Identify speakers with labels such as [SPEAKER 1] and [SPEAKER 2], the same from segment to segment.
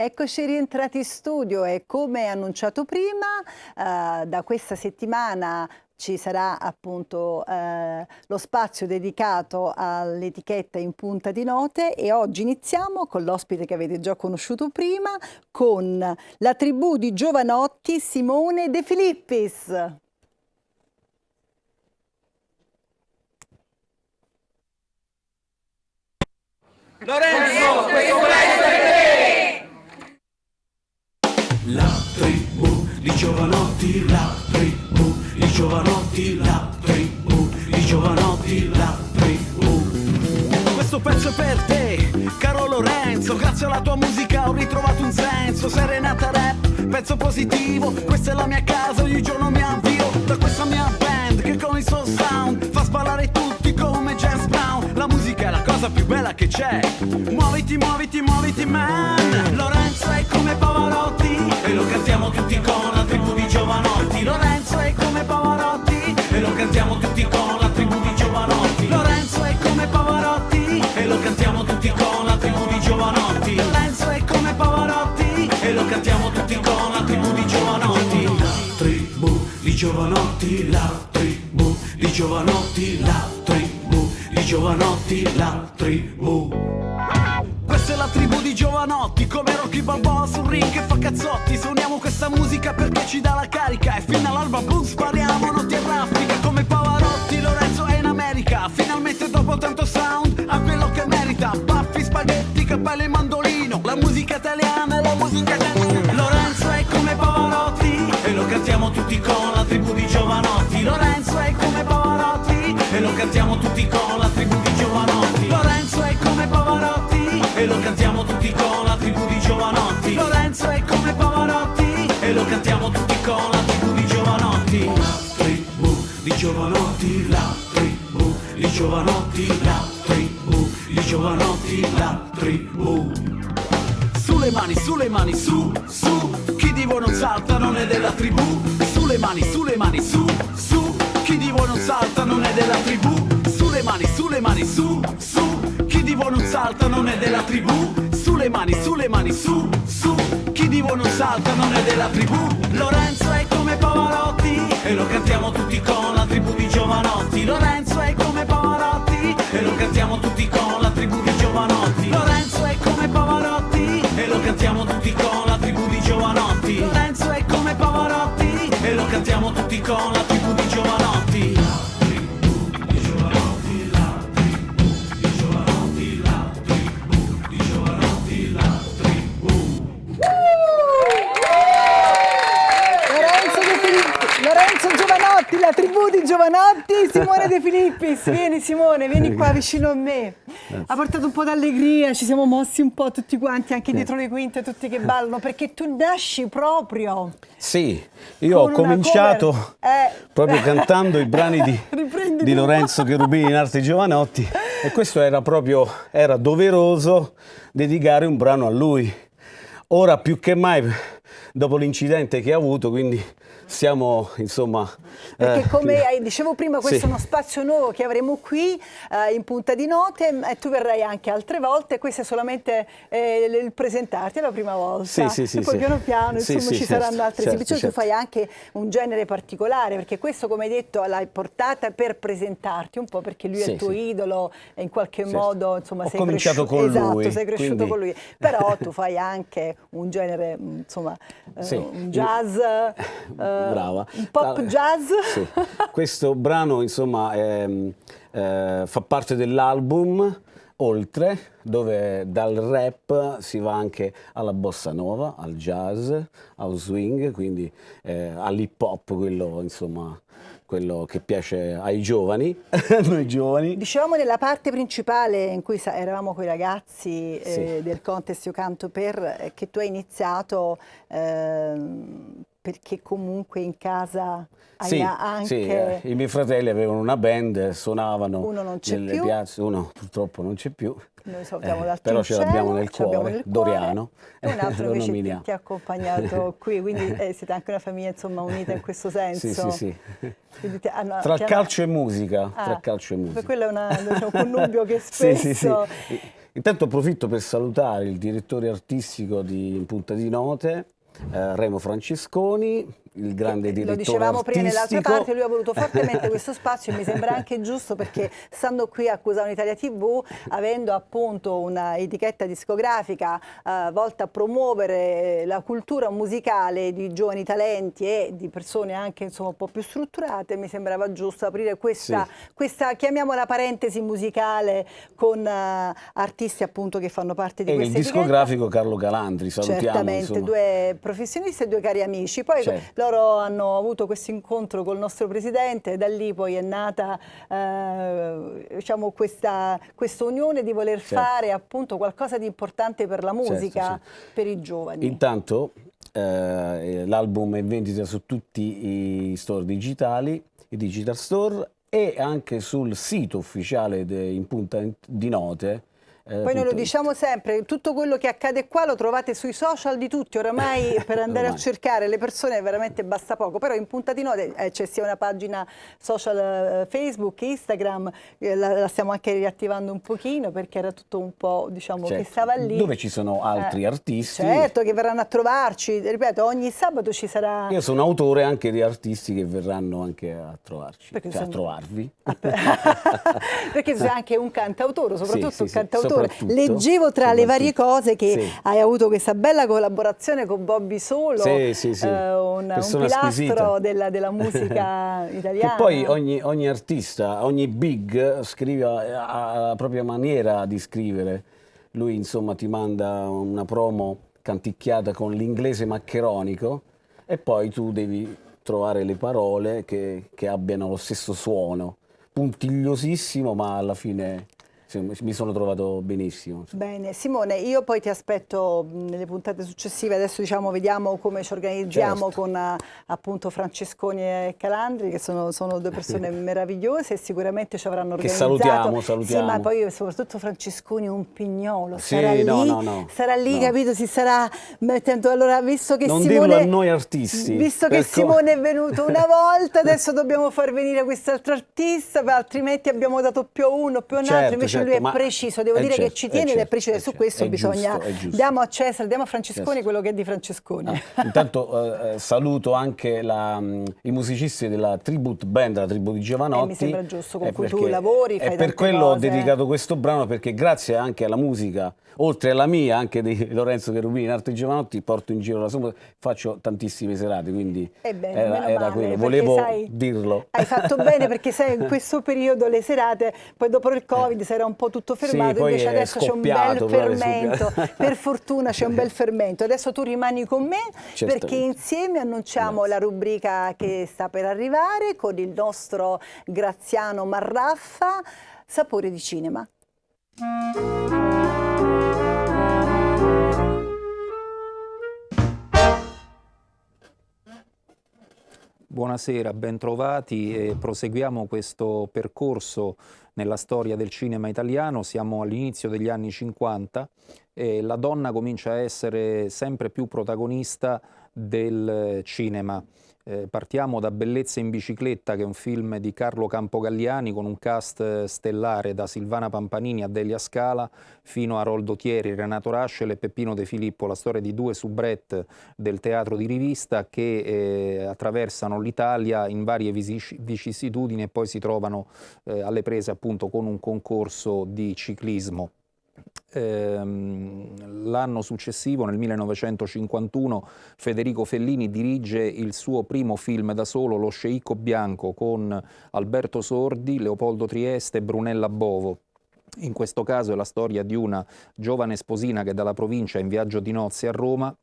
[SPEAKER 1] Eccoci rientrati in studio e come annunciato prima, da questa settimana ci sarà appunto lo spazio dedicato all'etichetta in punta di note e oggi iniziamo con l'ospite che avete già conosciuto prima, con la tribù di Giovanotti, Simone De Filippis.
[SPEAKER 2] Lorenzo, questo è per te!
[SPEAKER 3] La tribù di Giovanotti, la tribù di Giovanotti, la tribù di Giovanotti, la tribù. Questo pezzo è per te, caro Lorenzo, grazie alla tua musica ho ritrovato un senso. Serenata rap, pezzo positivo, questa è la mia casa, ogni giorno mi avvio da questa mia band che con il suo sound fa sballare tutti come James Brown. La musica è la cosa più bella che c'è, muoviti, muoviti, muoviti man. Lorenzo è come Pavarotti e lo cantiamo tutti con la tribù di Giovanotti. Lorenzo è come Pavarotti e lo cantiamo tutti con la tribù di Giovanotti. Lorenzo è come Pavarotti e lo cantiamo tutti con la tribù di Giovanotti. Lorenzo è come Pavarotti e lo cantiamo tutti con la tribù di Giovanotti. La tribù di Giovanotti, la tribù di Giovanotti, la tribù di Giovanotti, la tribù. Questa è la tribù di Giovanotti, come Rocky Balboa sul ring che fa cazzotti. Suoniamo questa musica perché ci dà la carica e fino all'alba blues spariamo notti e raffica. Come Pavarotti, Lorenzo è in America, finalmente dopo tanto sound ha quello che merita. Baffi, spaghetti, cappello e mandolino, la musica italiana è la musica italiana. Lorenzo è come Pavarotti e lo cantiamo tutti con la tribù di Giovanotti. Lorenzo è come Pavarotti e lo cantiamo tutti con la tribù di Giovanotti. Lorenzo è come Pavarotti e lo cantiamo tutti con la tribù di Giovanotti. Lorenzo è come Pavarotti e lo cantiamo tutti con la tribù di Giovanotti. La tribù di Giovanotti, la tribù di Giovanotti, la tribù di Giovanotti, la tribù. Sulle mani, su, su, chi di voi non salta non è della tribù. Sulle mani, su, su, chi di voi non salta non è della tribù. Sulle mani, su, su, chi di voi non salta non è della tribù. Sulle mani, su, su, chi di voi non salta non è della tribù. Lorenzo è come Pavarotti e lo cantiamo tutti con la tribù di Giovanotti. Lorenzo è come Pavarotti e lo cantiamo tutti con la tribù di Giovanotti. Lorenzo è come Pavarotti e lo cantiamo tutti con la tribù di Giovanotti. Lorenzo è come Pavarotti e lo cantiamo tutti con la tribù di Giovanotti. La tribù di Giovanotti, la tribù di Giovanotti, la tribù di Giovanotti, la tribù.
[SPEAKER 1] Lorenzo Giovanotti, la tribù di Giovanotti, Simone De Filippis. Vieni Simone, vieni qua vicino a me. Ha portato un po' d'allegria, ci siamo mossi un po' tutti quanti, anche dietro le quinte, tutti che ballano, perché tu nasci proprio.
[SPEAKER 4] Sì, io ho cominciato proprio cantando i brani di Lorenzo Cherubini in arte Giovanotti e questo era doveroso dedicare un brano a lui. Ora più che mai, dopo l'incidente che ha avuto, quindi siamo insomma...
[SPEAKER 1] Perché come dicevo prima, questo è uno spazio nuovo che avremo qui in punta di note e tu verrai anche altre volte, questo è solamente il presentarti, è la prima volta. E poi piano piano insomma, ci saranno altre esibizioni, tu fai anche un genere particolare, perché questo come hai detto l'hai portata per presentarti un po', perché lui è il tuo idolo e in qualche modo insomma
[SPEAKER 4] sei cominciato con lui.
[SPEAKER 1] Sei cresciuto
[SPEAKER 4] quindi...
[SPEAKER 1] con lui, però tu fai anche un genere insomma un jazz,
[SPEAKER 4] brava.
[SPEAKER 1] un pop jazz.
[SPEAKER 4] Sì. Questo brano insomma fa parte dell'album Oltre, dove dal rap si va anche alla bossa nova, al jazz, al swing, quindi all'hip hop, quello insomma quello che piace ai giovani, noi giovani.
[SPEAKER 1] Dicevamo nella parte principale in cui eravamo con i ragazzi del contest Io Canto Per, che tu hai iniziato perché comunque in casa hai anche...
[SPEAKER 4] i miei fratelli avevano una band, suonavano
[SPEAKER 1] uno non c'è
[SPEAKER 4] nelle
[SPEAKER 1] più.
[SPEAKER 4] piazze, uno purtroppo non c'è più.
[SPEAKER 1] Noi sappiamo
[SPEAKER 4] però ce l'abbiamo nel cuore, Doriano.
[SPEAKER 1] E un altro invece ti ha accompagnato qui, quindi siete anche una famiglia insomma unita in questo senso.
[SPEAKER 4] Sì. Tra calcio e musica.
[SPEAKER 1] Per quello è un connubio che spesso...
[SPEAKER 4] Intanto approfitto per salutare il direttore artistico di In Punta di Note, Remo Francesconi, il grande direttore
[SPEAKER 1] artistico. Lo dicevamo prima nell'altra parte, lui ha voluto fortemente questo spazio e mi sembra anche giusto, perché stando qui a Cusano Italia TV, avendo appunto una etichetta discografica volta a promuovere la cultura musicale di giovani talenti e di persone anche insomma un po' più strutturate, mi sembrava giusto aprire questa chiamiamola parentesi musicale con artisti appunto che fanno parte di questa etichetta.
[SPEAKER 4] E il discografico Carlo Calandri, salutiamo.
[SPEAKER 1] Certamente,
[SPEAKER 4] insomma.
[SPEAKER 1] Due professionisti e due cari amici. Poi loro hanno avuto questo incontro col nostro presidente e da lì poi è nata diciamo questa unione di voler fare appunto qualcosa di importante per la musica, per i giovani.
[SPEAKER 4] Intanto l'album è in vendita su tutti i store digitali, i digital store, e anche sul sito ufficiale di In Punta di Note.
[SPEAKER 1] Poi noi lo diciamo sempre, tutto quello che accade qua lo trovate sui social di tutti, oramai per andare a cercare le persone veramente basta poco, però In Punta di Note c'è sia una pagina social Facebook, Instagram, la stiamo anche riattivando un pochino perché era tutto un po' diciamo che stava lì.
[SPEAKER 4] Dove ci sono altri artisti.
[SPEAKER 1] Certo, che verranno a trovarci, ripeto, ogni sabato ci sarà...
[SPEAKER 4] Io sono autore anche di artisti che verranno anche a trovarci, a trovarvi.
[SPEAKER 1] Perché sei anche un cantautore, soprattutto un cantautore.
[SPEAKER 4] Leggevo
[SPEAKER 1] tra le varie cose che hai avuto questa bella collaborazione con Bobby Solo, un pilastro della musica italiana.
[SPEAKER 4] Che poi ogni artista, ogni big scrive ha la propria maniera di scrivere. Lui insomma ti manda una promo canticchiata con l'inglese maccheronico e poi tu devi trovare le parole che abbiano lo stesso suono, puntigliosissimo, ma alla fine mi sono trovato benissimo.
[SPEAKER 1] Bene, Simone, io poi ti aspetto nelle puntate successive, adesso diciamo vediamo come ci organizziamo con appunto Francesconi e Calandri, che sono due persone meravigliose e sicuramente ci avranno organizzato.
[SPEAKER 4] Che salutiamo.
[SPEAKER 1] Sì, ma poi soprattutto Francesconi è un pignolo, sarà lì, capito, si sarà mettendo, allora visto che
[SPEAKER 4] non
[SPEAKER 1] Simone...
[SPEAKER 4] dirlo a noi artisti.
[SPEAKER 1] Visto che Simone è venuto una volta, adesso dobbiamo far venire quest'altro artista, altrimenti abbiamo dato più a uno, più a un altro, invece lui è preciso, devo dire che ci tiene ed è preciso, e su questo bisogna, diamo a Cesare, diamo a Francesconi quello che è di Francesconi.
[SPEAKER 4] Intanto saluto anche i musicisti della tribute band, la tribù di Giovanotti.
[SPEAKER 1] Mi sembra giusto, con cui tu lavori, fai
[SPEAKER 4] e per quello ho dedicato questo brano, perché grazie anche alla musica, oltre alla mia, anche di Lorenzo Cherubini in Arte Giovanotti, porto in giro la sua musica, faccio tantissime serate, quindi era quello, volevo dirlo.
[SPEAKER 1] Hai fatto bene, perché sai, in questo periodo le serate, poi dopo il Covid si era un po' tutto fermato, invece adesso c'è un bel fermento, per fortuna c'è un bel fermento. Adesso tu rimani con me, perché insieme annunciamo la rubrica che sta per arrivare con il nostro Graziano Marraffa, Sapore di Cinema.
[SPEAKER 5] Buonasera, bentrovati e proseguiamo questo percorso nella storia del cinema italiano. Siamo all'inizio degli anni 50 e la donna comincia a essere sempre più protagonista del cinema. Partiamo da Bellezza in bicicletta, che è un film di Carlo Campogalliani con un cast stellare da Silvana Pampanini a Delia Scala fino a Roldo Thieri, Renato Rascel e Peppino De Filippo, la storia di due soubrette del teatro di rivista che attraversano l'Italia in varie vicissitudini e poi si trovano alle prese appunto con un concorso di ciclismo. L'anno successivo, nel 1951, Federico Fellini dirige il suo primo film da solo, Lo sceicco bianco, con Alberto Sordi, Leopoldo Trieste e Brunella Bovo. In questo caso è la storia di una giovane sposina che dalla provincia è in viaggio di nozze a Roma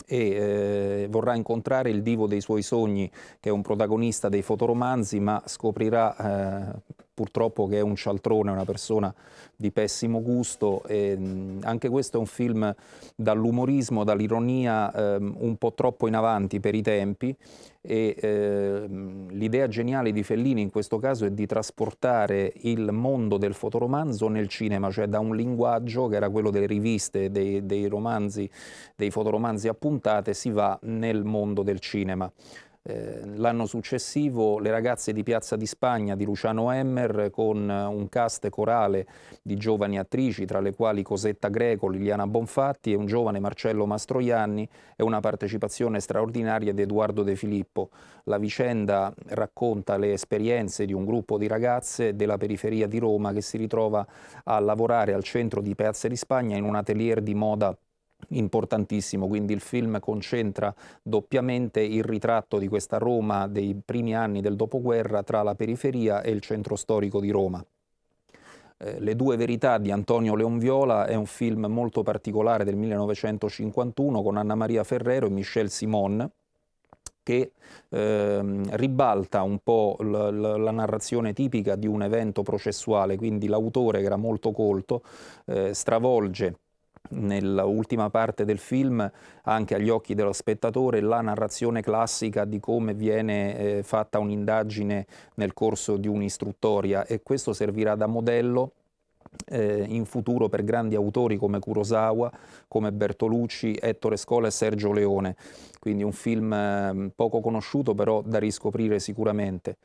[SPEAKER 5] e vorrà incontrare il divo dei suoi sogni, che è un protagonista dei fotoromanzi, ma scoprirà purtroppo che è un cialtrone, una persona di pessimo gusto. E anche questo è un film dall'umorismo, dall'ironia un po' troppo in avanti per i tempi, e l'idea geniale di Fellini in questo caso è di trasportare il mondo del fotoromanzo nel cinema, cioè da un linguaggio che era quello delle riviste, dei romanzi, dei fotoromanzi a puntate, si va nel mondo del cinema. L'anno successivo Le ragazze di Piazza di Spagna di Luciano Emmer, con un cast corale di giovani attrici, tra le quali Cosetta Greco, Liliana Bonfatti e un giovane Marcello Mastroianni, e una partecipazione straordinaria di Edoardo De Filippo. La vicenda racconta le esperienze di un gruppo di ragazze della periferia di Roma che si ritrova a lavorare al centro di Piazza di Spagna in un atelier di moda importantissimo, quindi il film concentra doppiamente il ritratto di questa Roma dei primi anni del dopoguerra tra la periferia e il centro storico di Roma. Le due verità di Antonio Leonviola è un film molto particolare del 1951 con Anna Maria Ferrero e Michel Simon, che ribalta un po' la narrazione tipica di un evento processuale, quindi l'autore, che era molto colto, stravolge nell'ultima parte del film, anche agli occhi dello spettatore, la narrazione classica di come viene fatta un'indagine nel corso di un'istruttoria, e questo servirà da modello in futuro per grandi autori come Kurosawa, come Bertolucci, Ettore Scola e Sergio Leone. Quindi un film poco conosciuto, però da riscoprire sicuramente.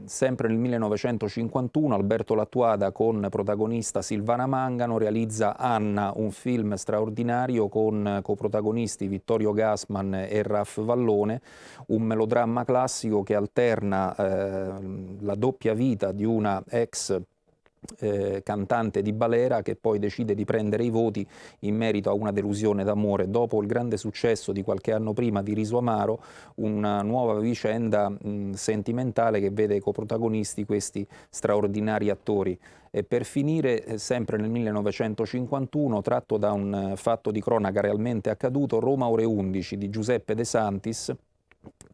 [SPEAKER 5] Sempre nel 1951 Alberto Lattuada, con protagonista Silvana Mangano, realizza Anna, un film straordinario con coprotagonisti Vittorio Gassman e Raff Vallone, un melodramma classico che alterna la doppia vita di una ex cantante di balera che poi decide di prendere i voti in merito a una delusione d'amore. Dopo il grande successo di qualche anno prima di Riso Amaro, una nuova vicenda sentimentale che vede coprotagonisti questi straordinari attori. E per finire, sempre nel 1951, tratto da un fatto di cronaca realmente accaduto, Roma ore 11 di Giuseppe De Santis,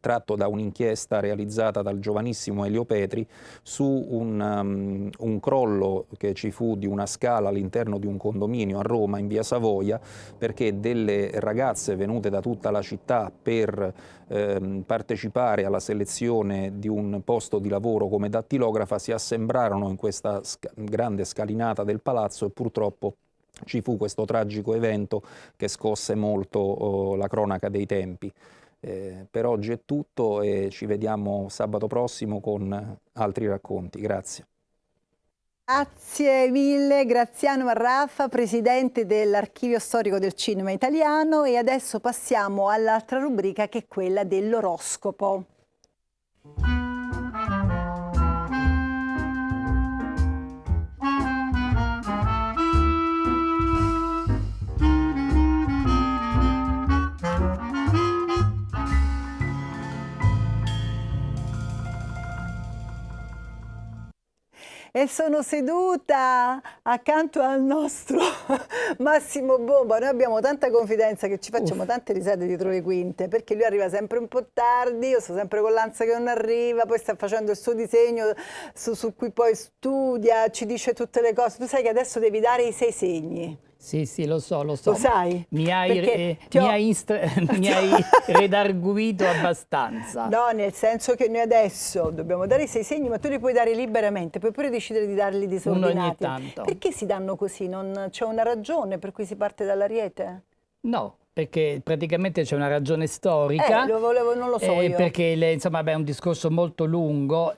[SPEAKER 5] tratto da un'inchiesta realizzata dal giovanissimo Elio Petri su un crollo che ci fu di una scala all'interno di un condominio a Roma, in via Savoia, perché delle ragazze venute da tutta la città per partecipare alla selezione di un posto di lavoro come dattilografa si assembrarono in questa grande scalinata del palazzo, e purtroppo ci fu questo tragico evento che scosse molto la cronaca dei tempi. Per oggi è tutto e ci vediamo sabato prossimo con altri racconti. Grazie.
[SPEAKER 1] Grazie mille Graziano Marraffa, presidente dell'Archivio Storico del Cinema Italiano, e adesso passiamo all'altra rubrica, che è quella dell'oroscopo. E sono seduta accanto al nostro Massimo Bomba. Noi abbiamo tanta confidenza che ci facciamo tante risate dietro le quinte, perché lui arriva sempre un po' tardi, io sto sempre con l'ansia che non arriva, poi sta facendo il suo disegno su cui poi studia, ci dice tutte le cose. Tu sai che adesso devi dare i 6 segni.
[SPEAKER 6] Sì, sì, lo so.
[SPEAKER 1] Lo sai?
[SPEAKER 6] Mi hai redarguito abbastanza.
[SPEAKER 1] No, nel senso che noi adesso dobbiamo dare i 6 segni, ma tu li puoi dare liberamente, puoi pure decidere di darli disordinati.
[SPEAKER 6] Uno ogni tanto.
[SPEAKER 1] Perché si danno così? Non c'è una ragione per cui si parte dall'Ariete?
[SPEAKER 6] No, perché praticamente c'è una ragione storica.
[SPEAKER 1] Non lo so io.
[SPEAKER 6] Perché insomma, è un discorso molto lungo.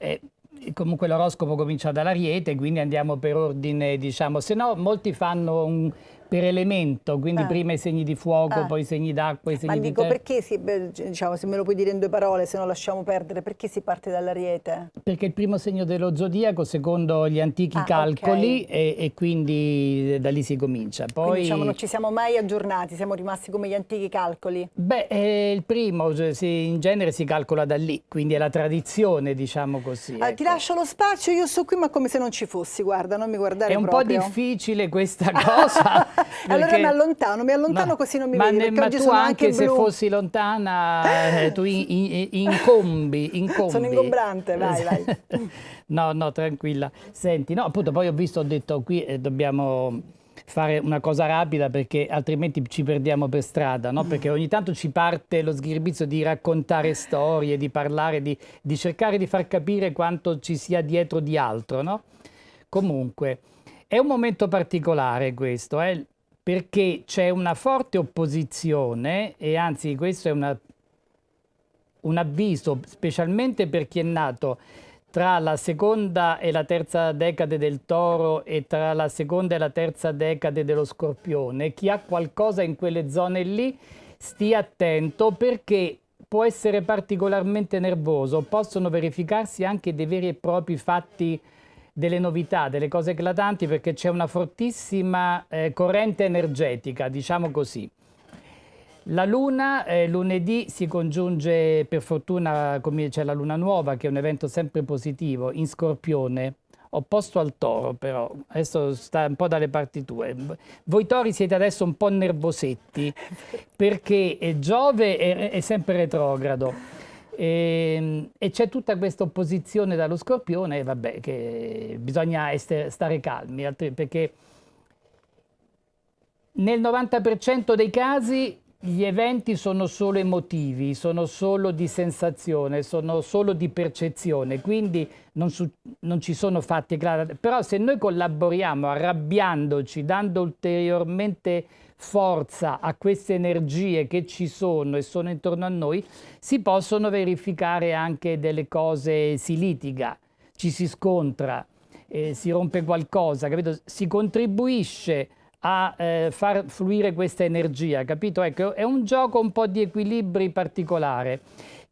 [SPEAKER 6] Comunque l'oroscopo comincia dall'Ariete, quindi andiamo per ordine, diciamo, se no molti fanno per elemento, quindi prima i segni di fuoco, poi i segni d'acqua, i segni di terra.
[SPEAKER 1] Ma dico, perché diciamo, se me lo puoi dire in 2 parole, se no lasciamo perdere, perché si parte dall'Ariete?
[SPEAKER 6] Perché è il primo segno dello zodiaco secondo gli antichi calcoli, okay. e quindi da lì si comincia. Poi
[SPEAKER 1] quindi, diciamo, non ci siamo mai aggiornati, siamo rimasti come gli antichi calcoli?
[SPEAKER 6] Beh, il primo, in genere si calcola da lì, quindi è la tradizione, diciamo così.
[SPEAKER 1] Ecco. Ti lascio lo spazio, io sto qui ma come se non ci fossi, guarda, non mi guardare proprio.
[SPEAKER 6] È un po' difficile questa cosa.
[SPEAKER 1] Allora mi allontano così non mi vedi, perché oggi
[SPEAKER 6] tu
[SPEAKER 1] sono
[SPEAKER 6] anche se
[SPEAKER 1] blu.
[SPEAKER 6] fossi lontana tu incombi.
[SPEAKER 1] Sono ingombrante, vai.
[SPEAKER 6] No, tranquilla. Senti, no, appunto, poi ho detto qui dobbiamo fare una cosa rapida perché altrimenti ci perdiamo per strada, no? Perché ogni tanto ci parte lo sghirbizzo di raccontare storie, di parlare, di cercare di far capire quanto ci sia dietro di altro, no? Comunque, è un momento particolare questo, perché c'è una forte opposizione, e anzi questo è un avviso, specialmente per chi è nato tra la seconda e la terza decade del Toro e tra la seconda e la terza decade dello Scorpione. Chi ha qualcosa in quelle zone lì, stia attento, perché può essere particolarmente nervoso, possono verificarsi anche dei veri e propri fatti, delle novità, delle cose eclatanti, perché c'è una fortissima corrente energetica, diciamo così. La Luna lunedì si congiunge, per fortuna, come c'è la Luna nuova, che è un evento sempre positivo, in Scorpione, opposto al Toro però, adesso sta un po' dalle parti tue. Voi Tori siete adesso un po' nervosetti, perché Giove è sempre retrogrado e c'è tutta questa opposizione dallo Scorpione, e vabbè, che bisogna stare calmi, perché nel 90% dei casi gli eventi sono solo emotivi, sono solo di sensazione, sono solo di percezione, quindi non ci sono fatti clari. Però se noi collaboriamo arrabbiandoci, dando ulteriormente forza a queste energie che ci sono e sono intorno a noi, si possono verificare anche delle cose, si litiga, ci si scontra, si rompe qualcosa, capito? Si contribuisce a far fluire questa energia, capito? Ecco, è un gioco un po' di equilibri particolare,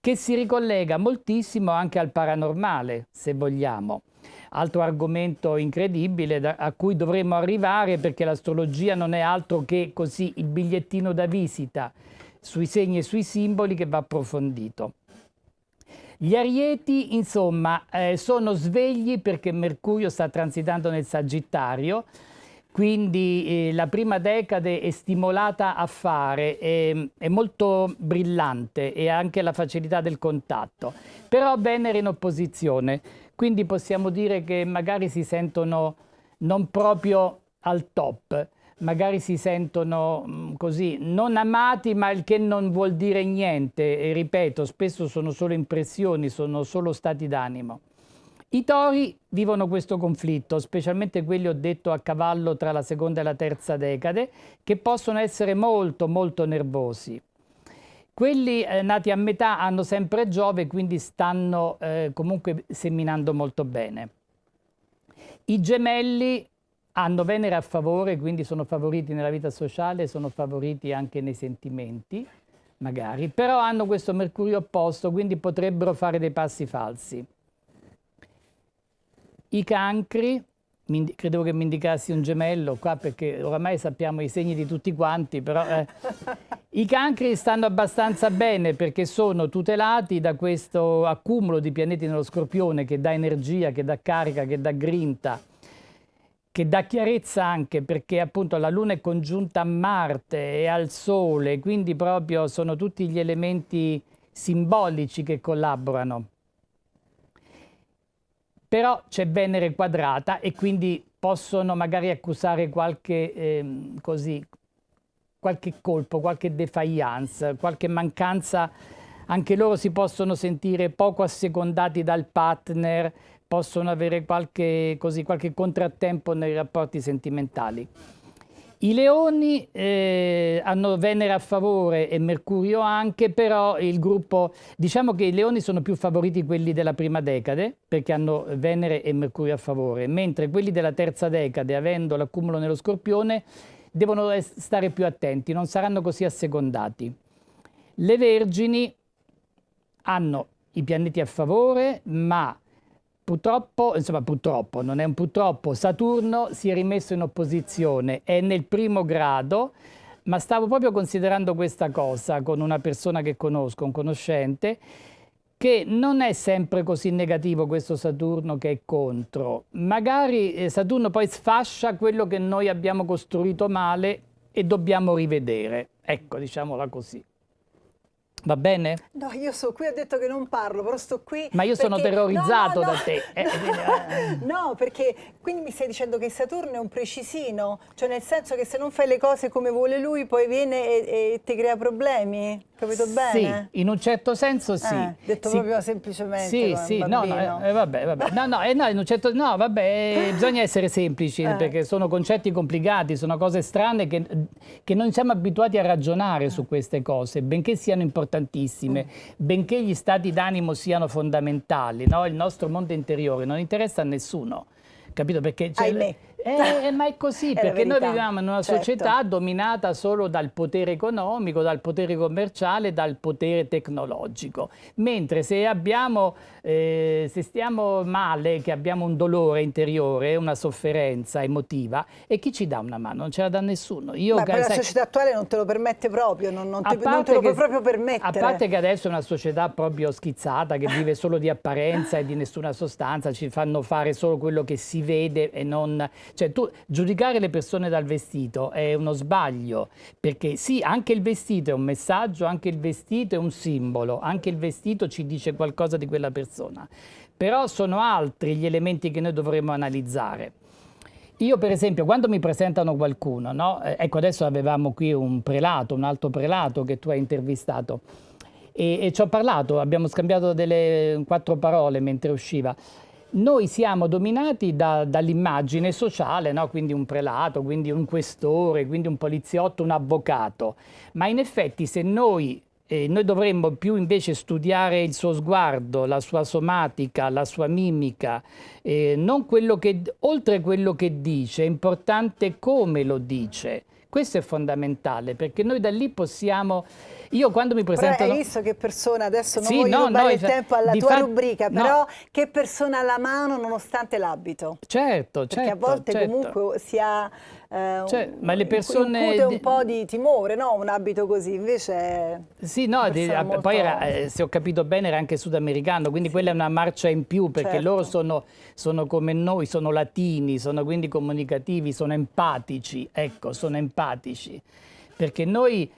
[SPEAKER 6] che si ricollega moltissimo anche al paranormale, se vogliamo. Altro argomento incredibile a cui dovremmo arrivare, perché l'astrologia non è altro che così il bigliettino da visita sui segni e sui simboli che va approfondito. Gli Arieti, insomma, sono svegli perché Mercurio sta transitando nel Sagittario, quindi la prima decade è stimolata a fare, è molto brillante e ha anche la facilità del contatto. Però Venere in opposizione, quindi possiamo dire che magari si sentono non proprio al top, magari si sentono così, non amati, ma il che non vuol dire niente. E ripeto, spesso sono solo impressioni, sono solo stati d'animo. I Tori vivono questo conflitto, specialmente quelli, ho detto, a cavallo tra la seconda e la terza decade, che possono essere molto molto nervosi. Quelli nati a metà hanno sempre Giove, quindi stanno comunque seminando molto bene. I Gemelli hanno Venere a favore, quindi sono favoriti nella vita sociale, sono favoriti anche nei sentimenti, magari, però hanno questo Mercurio opposto, quindi potrebbero fare dei passi falsi. I Cancri, credevo che mi indicassi un gemello qua, perché oramai sappiamo i segni di tutti quanti, però i Cancri stanno abbastanza bene perché sono tutelati da questo accumulo di pianeti nello Scorpione che dà energia, che dà carica, che dà grinta, che dà chiarezza, anche perché appunto la Luna è congiunta a Marte e al Sole, quindi proprio sono tutti gli elementi simbolici che collaborano. Però c'è Venere quadrata e quindi possono magari accusare qualche colpo, qualche defiance, qualche mancanza. Anche loro si possono sentire poco assecondati dal partner, possono avere qualche contrattempo nei rapporti sentimentali. I Leoni hanno Venere a favore e Mercurio anche, però il gruppo, diciamo che i Leoni sono più favoriti quelli della prima decade, perché hanno Venere e Mercurio a favore, mentre quelli della terza decade, avendo l'accumulo nello Scorpione, devono stare più attenti, non saranno così assecondati. Le Vergini hanno i pianeti a favore, ma purtroppo, non è un purtroppo, Saturno si è rimesso in opposizione, è nel primo grado, ma stavo proprio considerando questa cosa con una persona che conosco, un conoscente, che non è sempre così negativo questo Saturno che è contro. Magari Saturno poi sfascia quello che noi abbiamo costruito male e dobbiamo rivedere. Ecco, diciamola così. Va bene?
[SPEAKER 1] No, io sto qui, ho detto che non parlo, però sto qui.
[SPEAKER 6] Ma io sono terrorizzato da te.
[SPEAKER 1] No, perché quindi mi stai dicendo che Saturno è un precisino, cioè nel senso che se non fai le cose come vuole lui, poi viene e ti crea problemi? Capito bene?
[SPEAKER 6] Sì, in un certo senso sì.
[SPEAKER 1] Detto proprio semplicemente.
[SPEAKER 6] Sì, sì, vabbè. In un certo, bisogna essere semplici perché sono concetti complicati, sono cose strane che non siamo abituati a ragionare su queste cose, benché siano importantissime, benché gli stati d'animo siano fondamentali, no? Il nostro mondo interiore non interessa a nessuno. Capito? Perché ma è così, perché noi viviamo in una società dominata solo dal potere economico, dal potere commerciale, dal potere tecnologico. Mentre se stiamo male, che abbiamo un dolore interiore, una sofferenza emotiva, e chi ci dà una mano? Non ce la dà nessuno.
[SPEAKER 1] Ma la società attuale non te lo permette proprio, non te lo puoi proprio permettere.
[SPEAKER 6] A parte che adesso è una società proprio schizzata, che vive solo di apparenza e di nessuna sostanza, ci fanno fare solo quello che si vede e non... Cioè, giudicare le persone dal vestito è uno sbaglio, perché sì, anche il vestito è un messaggio, anche il vestito è un simbolo, anche il vestito ci dice qualcosa di quella persona. Però sono altri gli elementi che noi dovremmo analizzare. Io per esempio, quando mi presentano qualcuno, no? Ecco, adesso avevamo qui un alto prelato che tu hai intervistato, e ci ho parlato, abbiamo scambiato delle 4 parole mentre usciva. Noi siamo dominati dall'immagine sociale, no? Quindi un prelato, quindi un questore, quindi un poliziotto, un avvocato. Ma in effetti se noi dovremmo più invece studiare il suo sguardo, la sua somatica, la sua mimica, non oltre quello che dice, è importante come lo dice. Questo è fondamentale, perché noi da lì possiamo... Io quando mi presento...
[SPEAKER 1] Però hai visto che persona, adesso non voglio rubare il tempo alla tua rubrica, però che persona ha la mano nonostante l'abito.
[SPEAKER 6] Certo,
[SPEAKER 1] perché a volte comunque si ha
[SPEAKER 6] ma le persone...
[SPEAKER 1] incute un po' di timore, no? Un abito così, invece...
[SPEAKER 6] Sì, no,
[SPEAKER 1] molto...
[SPEAKER 6] poi se ho capito bene era anche sudamericano, quindi quella è una marcia in più, perché loro sono come noi, sono latini, sono quindi comunicativi, sono empatici, ecco, sono empatici. Perché noi...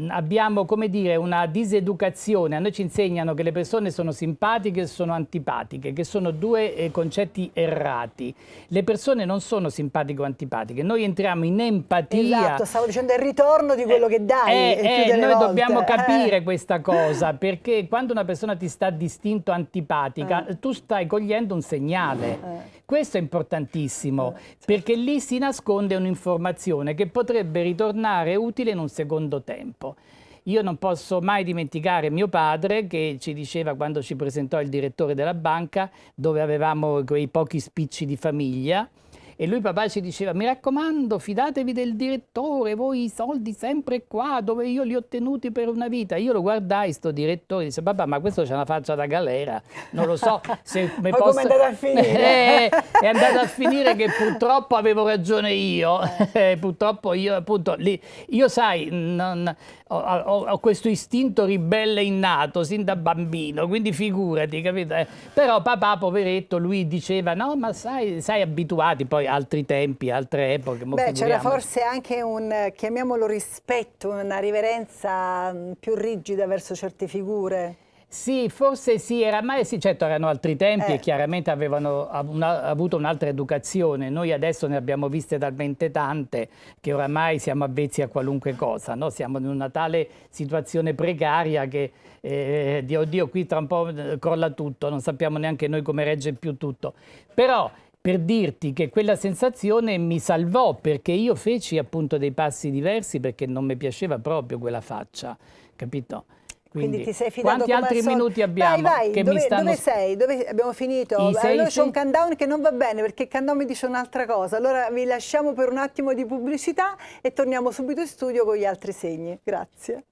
[SPEAKER 6] abbiamo, come dire, una diseducazione. A noi ci insegnano che le persone sono simpatiche e sono antipatiche, che sono 2 concetti errati. Le persone non sono simpatiche o antipatiche, noi entriamo in empatia.
[SPEAKER 1] Esatto, stavo dicendo il ritorno di quello che dai.
[SPEAKER 6] Noi dobbiamo capire questa cosa, perché quando una persona ti sta distinto antipatica, tu stai cogliendo un segnale. Questo è importantissimo, perché lì si nasconde un'informazione che potrebbe ritornare utile in un secondo tempo. Io non posso mai dimenticare mio padre che ci diceva, quando ci presentò il direttore della banca, dove avevamo quei pochi spicci di famiglia, e lui papà ci diceva: mi raccomando, fidatevi del direttore, voi i soldi sempre qua, dove io li ho tenuti per una vita. Io lo guardai, sto direttore, e disse: papà, ma questo c'ha una faccia da galera, non lo so se
[SPEAKER 1] mi posso... come è andata a finire?
[SPEAKER 6] È andata a finire che purtroppo avevo ragione io, purtroppo io appunto, io sai, ho questo istinto ribelle innato sin da bambino, quindi figurati, capito? Però papà, poveretto, lui diceva: no, ma sai abituati, poi altri tempi, altre epoche.
[SPEAKER 1] Beh, c'era forse anche un, chiamiamolo rispetto, una riverenza più rigida verso certe figure.
[SPEAKER 6] Sì, forse sì, certo erano altri tempi e chiaramente avevano avuto un'altra educazione. Noi adesso ne abbiamo viste talmente tante che oramai siamo avvezzi a qualunque cosa, no? Siamo in una tale situazione precaria che, Dio, qui tra un po' crolla tutto, non sappiamo neanche noi come regge più tutto. Però, per dirti che quella sensazione mi salvò, perché io feci appunto dei passi diversi, perché non mi piaceva proprio quella faccia, capito?
[SPEAKER 1] Quindi ti sei fidato.
[SPEAKER 6] Quanti altri minuti abbiamo?
[SPEAKER 1] Vai, dove sei? Dove abbiamo finito? Allora c'è un countdown che non va bene, perché il countdown mi dice un'altra cosa. Allora vi lasciamo per un attimo di pubblicità e torniamo subito in studio con gli altri segni. Grazie.